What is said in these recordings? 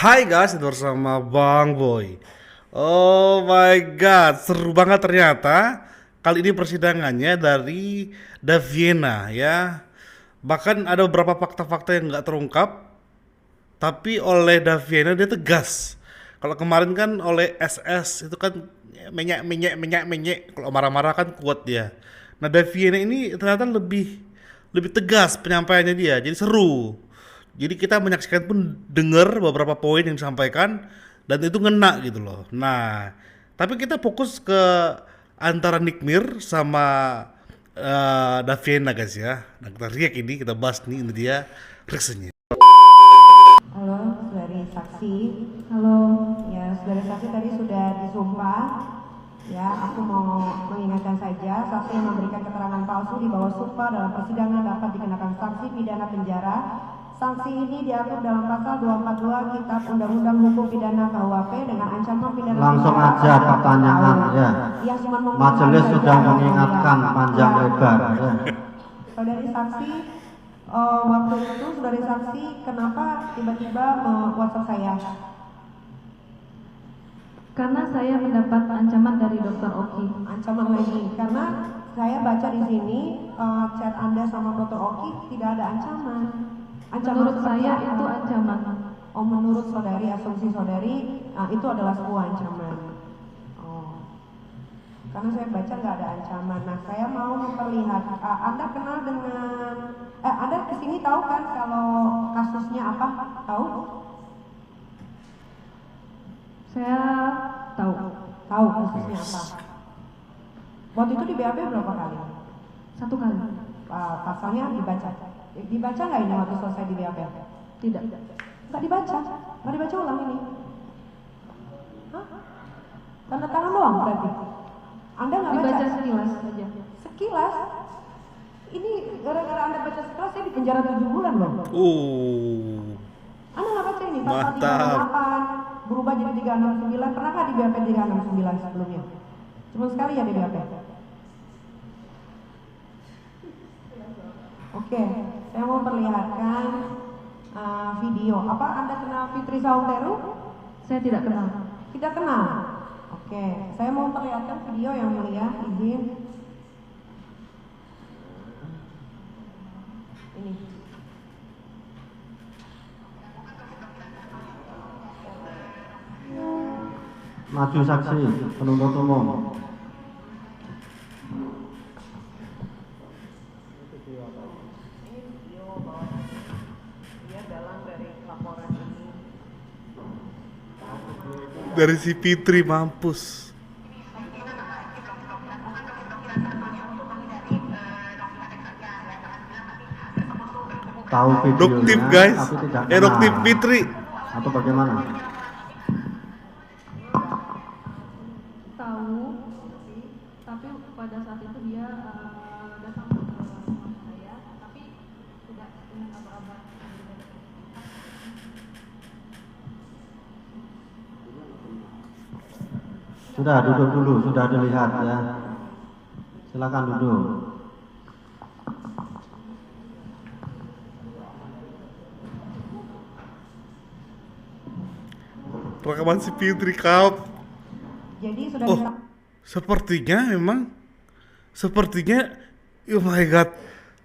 Hai guys, bersama Bang Boy. Oh my god, seru banget ternyata. Kali ini persidangannya dari Daviena ya. Bahkan ada beberapa fakta-fakta yang nggak terungkap, tapi oleh Daviena dia tegas. Kalau kemarin kan oleh SS itu kan menyek. Kalau marah-marah kan kuat dia. Nah Daviena ini ternyata lebih lebih tegas penyampaiannya dia, jadi seru. Jadi kita menyaksikan pun dengar beberapa poin yang disampaikan dan itu ngena gitu loh. Nah, tapi kita fokus ke antara Nick Mir sama Daviena guys ya. Nah kita react ini, kita bahas nih, ini dia reaksinya. Halo, saudari saksi. Halo, Ya, saudari saksi tadi sudah disumpah. Ya, aku mau mengingatkan saja, saksi yang memberikan keterangan palsu di bawah sumpah dalam persidangan dapat dikenakan sanksi pidana penjara. Sanksi ini diatur dalam pasal 242 Kitab Undang-Undang Hukum Pidana KUHP dengan ancaman pidana Langsung penjara aja sampai pertanyaan tahun. ya. Yang cuma Majelis saja sudah yang mengingatkan mulia. panjang Ya. lebar ya. Saudari saksi, waktu itu saudari saksi kenapa tiba-tiba WhatsApp saya? karena saya mendapat ancaman dari Dokter Oki. Ancaman lagi, karena saya baca di sini chat Anda sama Dokter Oki tidak ada ancaman. Menurut seperti saya apa? itu ancaman. Oh, menurut saudari, asumsi saudari itu adalah sebuah ancaman. Oh, karena saya baca nggak ada ancaman. Nah, saya mau memperlihatkan. Anda kenal dengan? Anda kesini tahu kan kalau kasusnya apa? Tahu? Saya tahu. Tahu kasusnya apa? Waktu itu di BAP berapa kali? 1 kali. Pasalnya dibaca. Dibaca nggak ini waktu selesai di BAP? Tidak. Nggak dibaca. Nggak dibaca ulang ini. Hah? Tanda tangan doang berarti? Anda nggak baca? Dibaca sekilas saja. Sekilas? Ini gara-gara Anda baca sekilas saya di penjara 7 bulan loh. Anda nggak baca ini? Pasal Mantap. 368 berubah jadi 369. Pernah nggak di BAP 369 sebelumnya? Cuma sekali ya di BAP? Oke, saya mau perlihatkan video. Apa Anda kenal Fitri Sauteru? Saya tidak kenal. Tidak kenal? Oke, saya mau perlihatkan video yang mulia, izin. Ini. Maju saksi penuntut umum. Ini video bahwa dia dalam dari laporan ini. Dari si Fitri mampus. Tahu videonya Doktif guys. tapi tidak kenal. Doktif Fitri. Atau bagaimana? Tahu, tapi pada saat itu dia datang ke rumah saya, tapi tidak dengan aba-aba. Sudah duduk dulu, sudah dilihat ya. Silakan duduk. Rekaman si Fitri kau. Jadi sudah Oh, sepertinya memang, sepertinya, oh my god,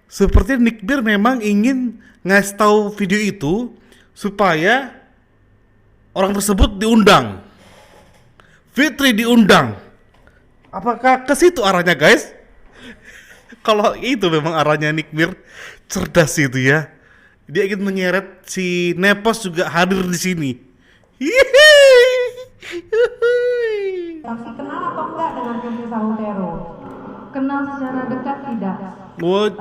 sepertinya Nick Mir memang ingin ngasih tahu video itu supaya orang tersebut diundang, Fitri diundang. Apakah ke situ arahnya guys? Kalau itu memang arahnya Nick Mir, cerdas itu ya. Dia ingin menyeret si Nepos juga hadir di sini. saksi kenal atau enggak dengan Fitri Sauteru? Kenal secara dekat tidak, What?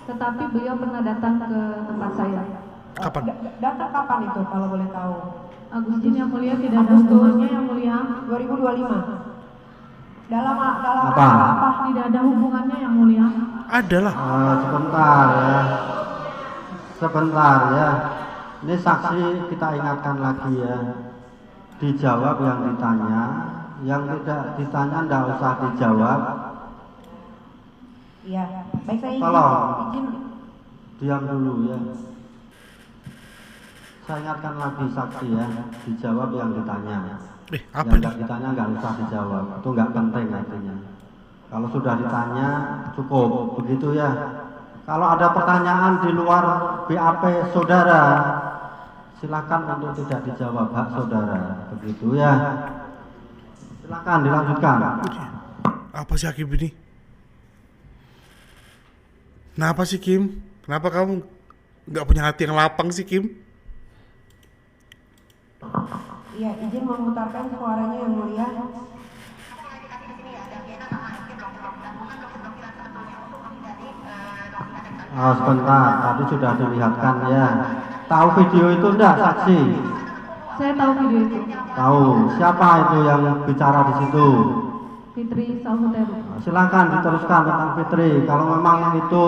tetapi beliau pernah datang ke tempat saya. Kapan? Data kapan itu kalau boleh tahu? Agustus yang mulia tidak ada Agustus. hubungannya yang mulia. 2025. Dalam Apa? rangka apa? Tidak ada hubungannya yang mulia. Adalah. Sebentar ya. Sebentar ya. Ini saksi kita ingatkan lagi ya. Dijawab yang ditanya, yang tidak ditanya ndak usah dijawab. Iya. Baik, saya izin. Tolong. Izin. Diam dulu ya. saya ingatkan lagi saksi ya, dijawab yang ditanya. Apa Yang nih? nggak ditanya nggak usah dijawab, itu nggak penting artinya. Kalau sudah ditanya cukup, begitu ya. Kalau ada pertanyaan di luar BAP saudara, silakan untuk tidak dijawab, hak saudara, begitu ya. Silakan dilanjutkan. Apa sih Hakim ini? Kenapa sih Kim? Kenapa kamu nggak punya hati yang lapang sih Kim? Iya, izin memutarkan suaranya yang mulia. Oh, sebentar, tadi sudah dilihatkan ya. Tahu video itu enggak saksi? Saya tahu video itu. Tahu. Siapa itu yang bicara di situ? Fitri Salhuteru. Silakan diteruskan tentang Fitri. Kalau memang itu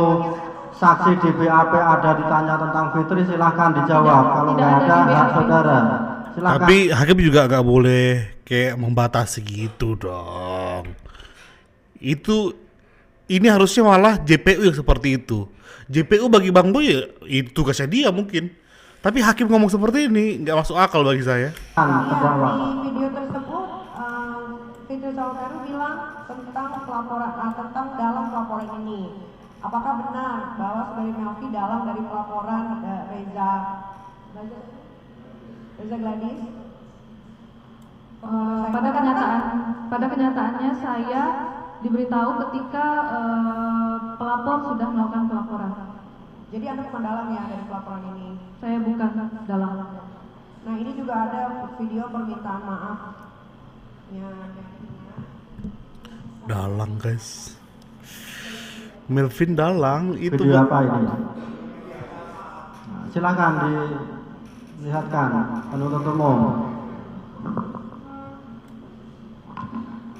saksi di BAP ada ditanya tentang Fitri, silakan dijawab. Kalau Tidak nggak ada ada, di hak BAP. saudara. Silakan. Tapi Hakim juga nggak boleh kayak membatasi gitu dong. Ini harusnya malah JPU yang seperti itu. JPU bagi Bang Boy ya itu tugasnya dia mungkin. Tapi Hakim ngomong seperti ini nggak masuk akal bagi saya. Terdakwa. Di video tersebut, Fitri Salhuteru bilang tentang tentang dalam pelaporan ini. Apakah benar bahwa saudari Melvi dalam dari pelaporan Reza Gladys? Pada kenyataannya saya diberitahu ketika pelapor sudah melakukan pelaporan. Jadi Anda bukan dalam ya dari pelaporan ini. Saya bukan dalam. Nah, ini juga ada video permintaan maaf. Ya, Dalang guys. Melvin Dalang itu Video apa ini? Nah, silakan dilihatkan penuntut umum.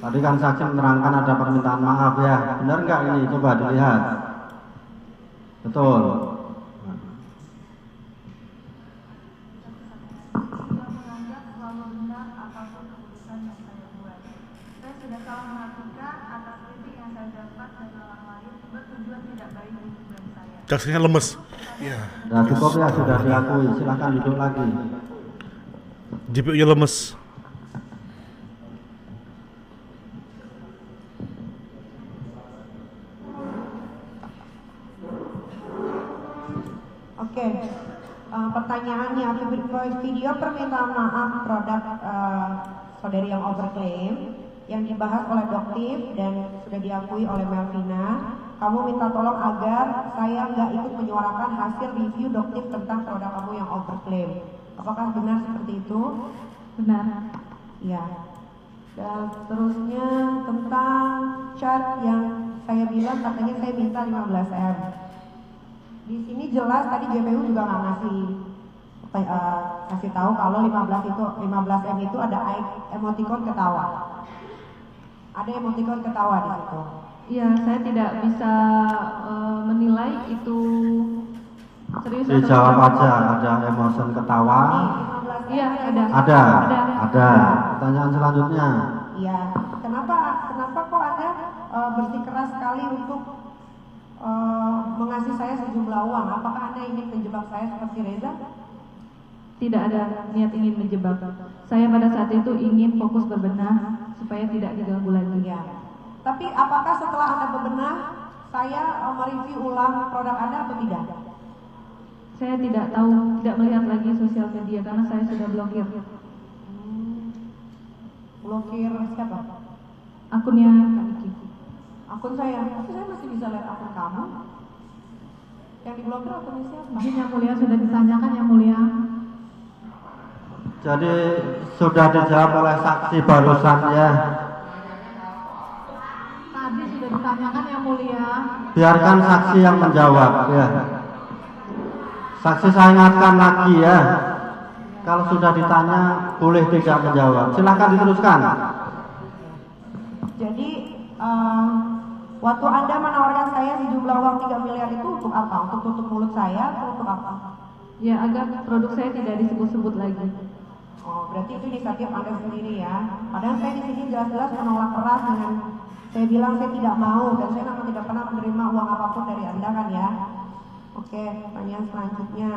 Tadi kan saksi menerangkan ada permintaan maaf ya, benar nggak ini? Coba dilihat. Betul. Saksinya lemes. Ya. Sudah cukup ya, sudah diakui. Silakan duduk lagi. JPU-nya lemes. Oke, pertanyaannya video permintaan maaf produk saudari yang overclaim yang dibahas oleh Doktif dan sudah diakui oleh Melvina. Kamu minta tolong agar saya nggak ikut menyuarakan hasil review Doktif tentang produk kamu yang overclaim. Apakah benar seperti itu? Benar. Ya. Dan seterusnya tentang chat yang saya bilang katanya saya minta 15M. Di sini jelas tadi JPU juga nggak kasih tahu kalau 15M itu ada emoticon ketawa. Ada emoticon ketawa di situ. Iya, saya tidak bisa menilai itu serius atau Dijawab tidak. aja, ada emotion ketawa. Iya, ada. Ada. Pertanyaan selanjutnya. Iya. Kenapa kok Anda bersikeras sekali untuk mengasih saya sejumlah uang? Apakah Anda ingin menjebak saya seperti Reza? Tidak ada niat ingin menjebak. Saya pada saat itu ingin fokus berbenah supaya tidak diganggu lagi. Iya. Tapi apakah setelah Anda berbenah, saya mereview ulang produk Anda atau tidak? Saya tidak tahu, tidak melihat lagi sosial media karena saya sudah blokir. Blokir siapa? Akunnya Kak Niki. Akun saya. Tapi saya masih bisa lihat akun kamu. Yang diblokir akunnya siapa? Mungkin yang mulia sudah ditanyakan yang mulia. Jadi sudah dijawab oleh saksi barusan ya. Tadi sudah ditanyakan yang mulia. Biarkan saksi yang menjawab ya. Saksi saya ingatkan lagi ya. Kalau sudah ditanya boleh tidak menjawab. Silakan diteruskan. Jadi waktu Anda menawarkan saya sejumlah uang 3 miliar itu untuk apa? Untuk tutup mulut saya atau untuk apa? Ya, agar produk saya tidak disebut-sebut lagi. Oh, berarti itu inisiatif Anda sendiri ya. Padahal saya di sini jelas-jelas menolak keras dengan saya bilang saya tidak mau dan saya memang tidak pernah menerima uang apapun dari Anda kan ya. Oke, pertanyaan selanjutnya.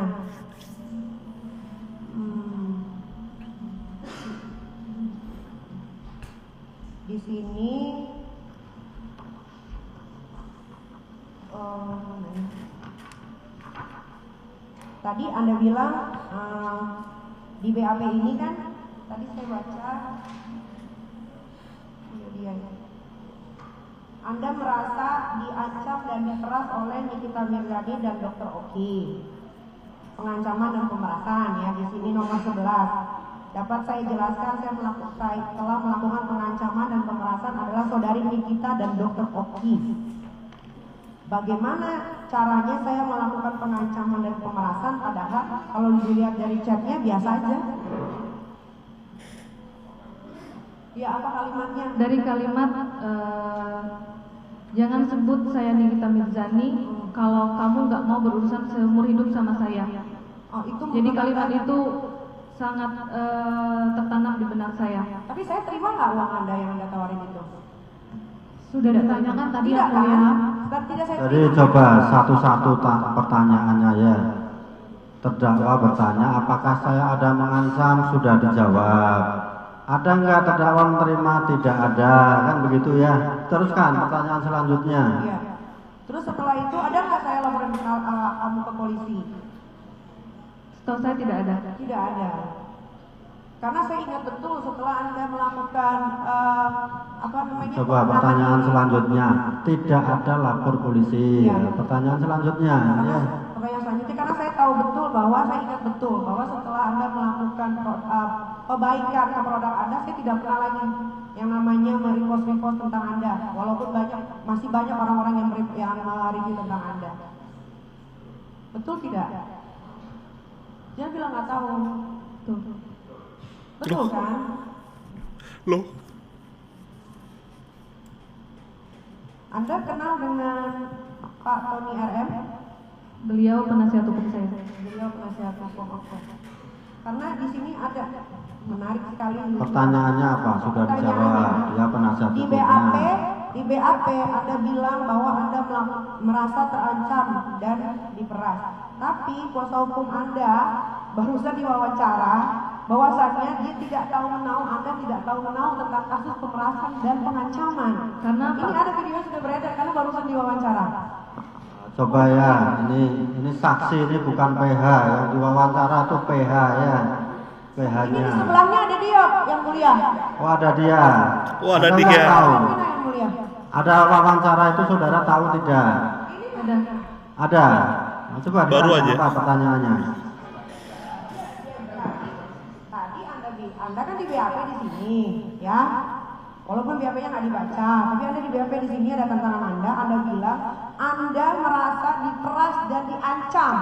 Di sini tadi Anda bilang di BAP ini kan tadi saya baca kemudian Anda merasa diancam dan diperas oleh Nikita Mirzani dan Dr. Oki. Pengancaman dan pemerasan ya di sini nomor 11. Dapat saya jelaskan saya telah melakukan pengancaman dan pemerasan adalah saudari Nikita dan Dr. Oki. Bagaimana caranya saya melakukan pengancaman dan pemerasan padahal kalau dilihat dari chatnya biasa aja. Ya apa kalimatnya? Dari kalimat jangan sebut saya Nikita Mirzani kalau kamu nggak mau berurusan seumur hidup sama saya. Oh, itu Jadi kalimat itu sangat tertanam di benak saya. Tapi saya terima nggak uang Anda yang Anda tawarin itu? Sudah ada tanyakan tadi Tidak yang mulia. kan? Tidak saya Jadi terima. coba satu-satu pertanyaannya ya. Terdakwa bertanya, apakah saya ada mengancam? Sudah dijawab. Ada nggak terdakwa menerima? Tidak ada, kan begitu ya. Teruskan pertanyaan selanjutnya. Iya. Terus setelah itu ada nggak saya laporan kamu ke polisi? Setahu saya tidak ada. Tidak ada. Karena saya ingat betul setelah Anda melakukan apa namanya? Coba pertanyaan selanjutnya. Tidak ada lapor polisi. Iya. Pertanyaan selanjutnya. Ya. Pertanyaan selanjutnya karena saya tahu betul bahwa saya ingat betul bahwa setelah Anda melakukan perbaikan ke produk Anda, saya tidak pernah lagi yang namanya merepost tentang Anda. Walaupun masih banyak orang-orang yang review tentang Anda. Betul tidak? Jangan bilang nggak tahu. Tuh. Betul kan? Loh, Anda kenal dengan Pak Tony RM? Beliau penasihat hukum saya. Beliau penasihat hukum Oke. Karena di sini ada menarik sekali. Pertanyaannya apa? Sudah dijawab. Dia penasihat Di hukumnya. BAP Anda bilang bahwa Anda merasa terancam dan diperas. Tapi kuasa hukum Anda barusan diwawancara bahwasannya dia tidak tahu menau, Anda tidak tahu menau tentang kasus pemerasan dan pengancaman. Karena Ini ada video sudah beredar karena barusan diwawancara. Coba ya, ini saksi, ini bukan PH, yang diwawancara itu PH ya, Ini PH-nya. di sebelahnya ada dia yang mulia. Oh ada dia. Oh, ada Anda dia. nggak tahu. Mana yang mulia? Ada wawancara itu saudara tahu tidak? ada. Ada. Nah, coba Baru ditanya aja. apa pertanyaannya? Tadi Anda kan di BAP di sini, ya. Walaupun BAP-nya nggak dibaca, tapi Anda di BAP di sini ada tantangan Anda bilang Anda merasa diperas dan diancam.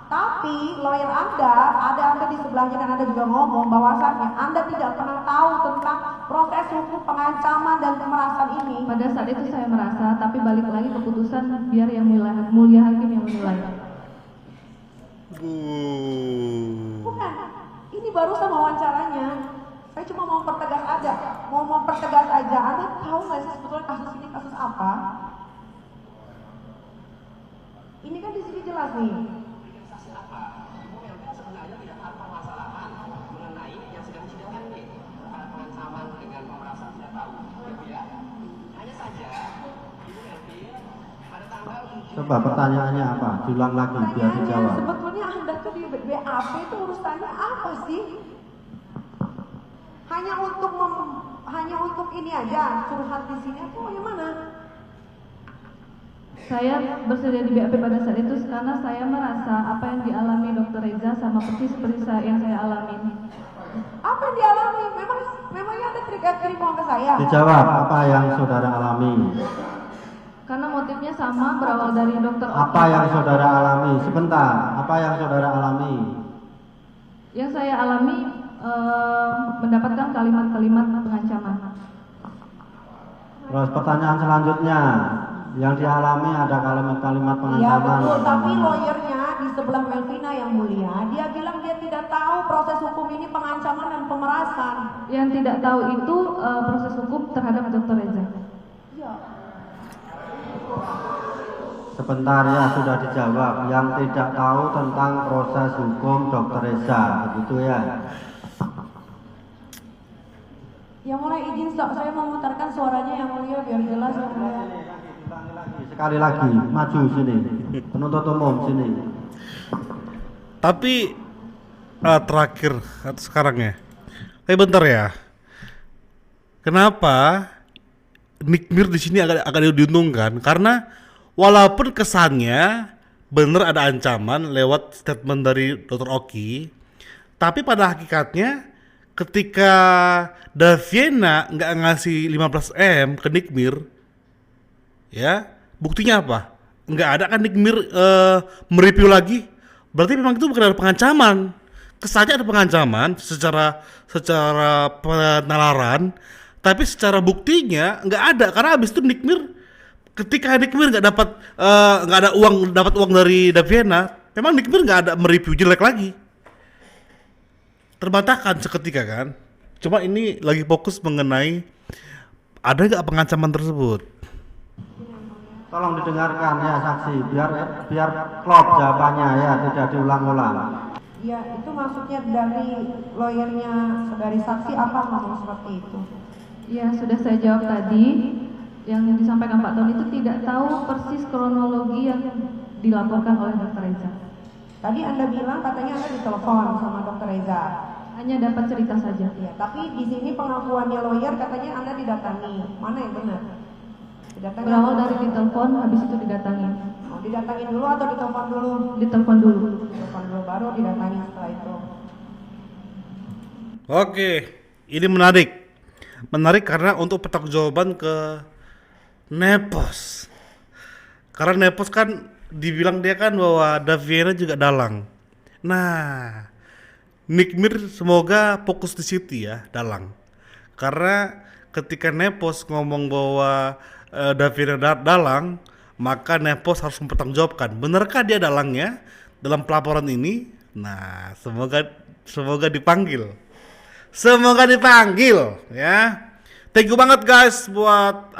Tapi lawyer Anda di sebelahnya dan Anda juga ngomong bahwasannya Anda tidak pernah tahu tentang proses hukum pengancaman dan pemerasan ini. Pada saat itu saya merasa, tapi balik lagi keputusan biar yang mulia hakim yang menilai. Bukan, ini barusan wawancaranya. Saya cuma mau mempertegas aja. Anda tahu nggak sih sebetulnya kasus ini kasus apa? Ini kan di sini jelas nih. Coba pertanyaannya apa? Diulang lagi biar Pertanyaannya dijawab. sebetulnya Anda tuh di BAP itu urusannya apa sih? Hanya untuk ini aja, curhat di sini atau bagaimana? Saya bersedia di BAP pada saat itu karena saya merasa apa yang dialami Dr. Reza sama persis seperti yang saya alami. Apa yang dialami? Memangnya ada kirim uang ke saya? Dijawab apa yang saudara alami? Karena motifnya sama, berawal dari Dr. Apa yang saudara alami? Sebentar, apa yang saudara alami? Yang saya alami mendapatkan kalimat-kalimat pengancaman. Terus pertanyaan selanjutnya, yang dialami ada kalimat-kalimat Iya pengancaman. betul, tapi lawyernya di sebelah Melvina yang mulia, dia bilang dia tidak tahu proses hukum ini pengancaman dan pemerasan. Yang tidak tahu itu proses hukum terhadap Dr. Reza. Iya. Sebentar ya, sudah dijawab. Yang tidak tahu tentang proses hukum Dr. Reza, begitu ya. Yang mulai izin saya memutarkan suaranya yang mulia biar jelas yang mulia. Sekali lagi, maju sini. Penuntut umum sini. Tapi terakhir atau sekarang ya. Bentar ya. Kenapa Nikmir di sini agak diuntungkan? Karena walaupun kesannya bener ada ancaman lewat statement dari Dr. Oki, tapi pada hakikatnya ketika Daviena nggak ngasih 15M ke Nikmir, ya buktinya apa? Nggak ada kan Nikmir mereview lagi. Berarti memang itu bukan ada pengancaman. Kesannya ada pengancaman secara penalaran, tapi secara buktinya nggak ada. Karena abis itu ketika Nikmir nggak ada uang dari Daviena, memang Nikmir nggak ada mereview jelek lagi. Terbantahkan seketika kan. Cuma ini lagi fokus mengenai ada nggak pengancaman tersebut. Tolong didengarkan ya saksi, biar klop jawabannya ya, tidak diulang-ulang. Ya, itu maksudnya dari lawyernya, dari saksi apa ngomong seperti itu? Ya, sudah saya jawab tadi. Yang disampaikan Pak Tony itu tidak tahu persis kronologi yang dilaporkan oleh Dr. Reza. Tadi Anda bilang katanya Anda ditelepon sama Dr. Reza. Hanya dapat cerita saja. Ya, tapi di sini pengakuannya lawyer katanya Anda didatangi. Mana yang benar? Didatangi Berawal atau- dari ditelepon, habis itu didatangi. Oh, didatangi dulu atau ditelepon dulu? Ditelepon dulu. Ditelepon dulu baru didatangi setelah itu. Oke, ini menarik. Menarik karena untuk pertanggungjawaban ke Nepos. Karena Nepos kan dibilang dia kan bahwa Daviena juga dalang. Nah, Nikmir semoga fokus di situ ya, dalang. Karena ketika Nepos ngomong bahwa Daviena dalang, maka Nepos harus mempertanggungjawabkan benarkah dia dalangnya dalam pelaporan ini. Nah, semoga dipanggil. Semoga dipanggil ya. Thank you banget guys buat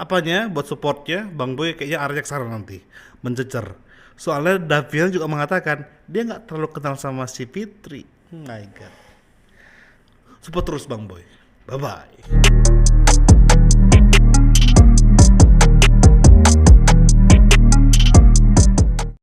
buat supportnya. Bang Boy kayaknya arahnya ke sana nanti mencecer. Soalnya Daviena juga mengatakan dia nggak terlalu kenal sama si Fitri. My God. Support terus Bang Boy. Bye bye.